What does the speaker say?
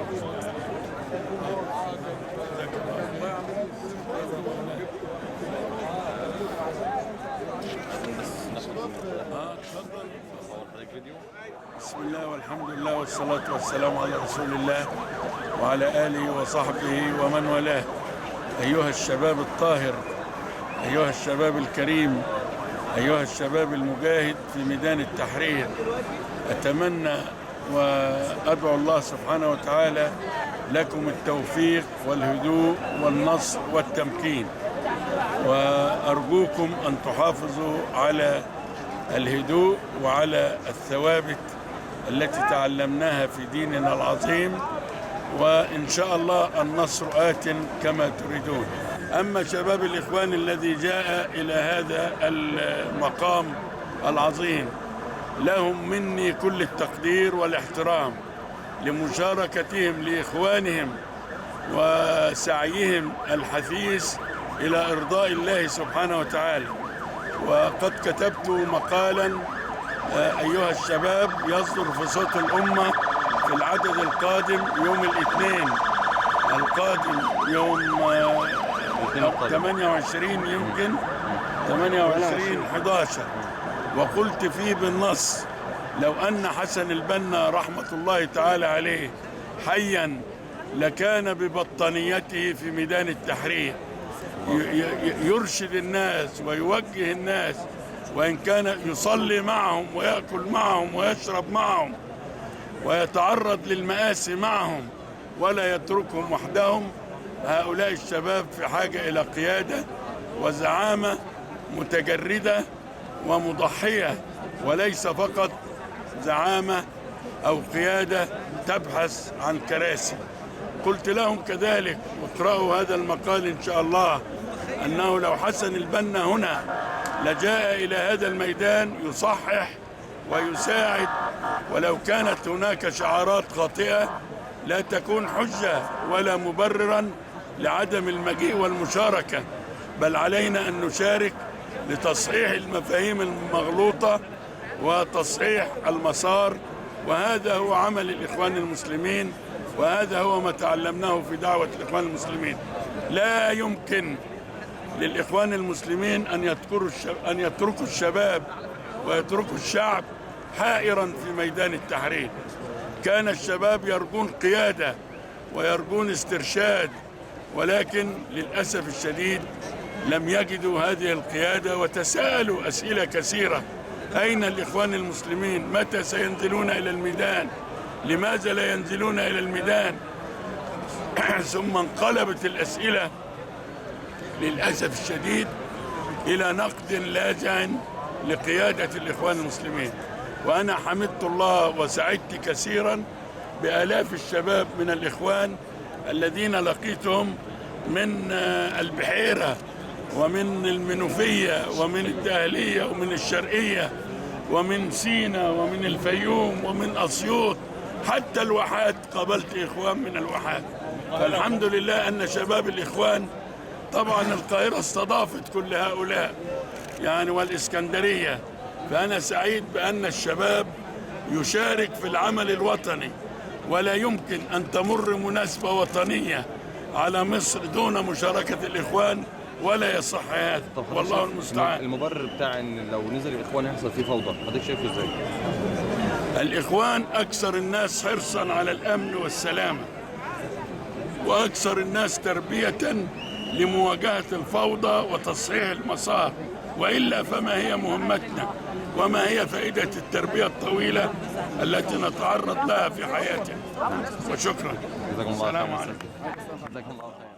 بسم الله والحمد لله والصلاة والسلام على رسول الله وعلى آله وصحبه ومن والاه. أيها الشباب الطاهر، أيها الشباب الكريم، أيها الشباب المجاهد في ميدان التحرير، أتمنى وأدعو الله سبحانه وتعالى لكم التوفيق والهدوء والنصر والتمكين، وأرجوكم أن تحافظوا على الهدوء وعلى الثوابت التي تعلمناها في ديننا العظيم، وإن شاء الله النصر آت كما تريدون. أما شباب الإخوان الذي جاء إلى هذا المقام العظيم، لهم مني كل التقدير والاحترام لمشاركتهم لإخوانهم وسعيهم الحثيث إلى إرضاء الله سبحانه وتعالى. وقد كتبت مقالا أيها الشباب يصدر في صوت الأمة في العدد القادم يوم الاثنين القادم، يوم 28 يمكن 28/11، وقلت فيه بالنص: لو أن حسن البنا رحمة الله تعالى عليه حيا لكان ببطانيته في ميدان التحرير يرشد الناس ويوجه الناس، وإن كان يصلي معهم ويأكل معهم ويشرب معهم ويتعرض للمآسي معهم ولا يتركهم وحدهم. هؤلاء الشباب في حاجة إلى قيادة وزعامة متجردة ومضحية، وليس فقط زعامة أو قيادة تبحث عن كراسي. قلت لهم كذلك، واقرأوا هذا المقال إن شاء الله، أنه لو حسن البنا هنا لجاء إلى هذا الميدان يصحح ويساعد، ولو كانت هناك شعارات خاطئة لا تكون حجة ولا مبررا لعدم المجيء والمشاركة، بل علينا أن نشارك لتصحيح المفاهيم المغلوطة وتصحيح المسار. وهذا هو عمل الإخوان المسلمين، وهذا هو ما تعلمناه في دعوة الإخوان المسلمين. لا يمكن للإخوان المسلمين أن يتركوا الشباب ويتركوا الشعب حائرا في ميدان التحرير. كان الشباب يرجون قيادة ويرجون استرشاد، ولكن للأسف الشديد لم يجدوا هذه القيادة، وتساءلوا أسئلة كثيرة: أين الإخوان المسلمين؟ متى سينزلون إلى الميدان؟ لماذا لا ينزلون إلى الميدان؟ ثم انقلبت الأسئلة للأسف الشديد إلى نقد لاذع لقيادة الإخوان المسلمين. وأنا حمدت الله وسعدت كثيرا بآلاف الشباب من الإخوان الذين لقيتهم من البحيرة ومن المنوفية ومن الدهلية ومن الشرقية ومن سينا ومن الفيوم ومن أسيوط، حتى الواحات قابلت إخوان من الواحات. فالحمد لله أن شباب الإخوان، طبعا القاهرة استضافت كل هؤلاء يعني والإسكندرية، فأنا سعيد بأن الشباب يشارك في العمل الوطني، ولا يمكن أن تمر مناسبة وطنية على مصر دون مشاركة الإخوان، ولا يصح هذا، والله المستعان. المبرر بتاع ان لو نزل الاخوان يحصل فيه فوضى، حضرتك شايفه ازاي؟ الإخوان أكثر الناس حرصا على الأمن والسلامة، وأكثر الناس تربية لمواجهة الفوضى وتصحيح المسار، وإلا فما هي مهمتنا وما هي فائدة التربية الطويلة التي نتعرض لها في حياتنا؟ وشكرا. جزاكم الله خير. السلام عليكم. جزاكم الله خير.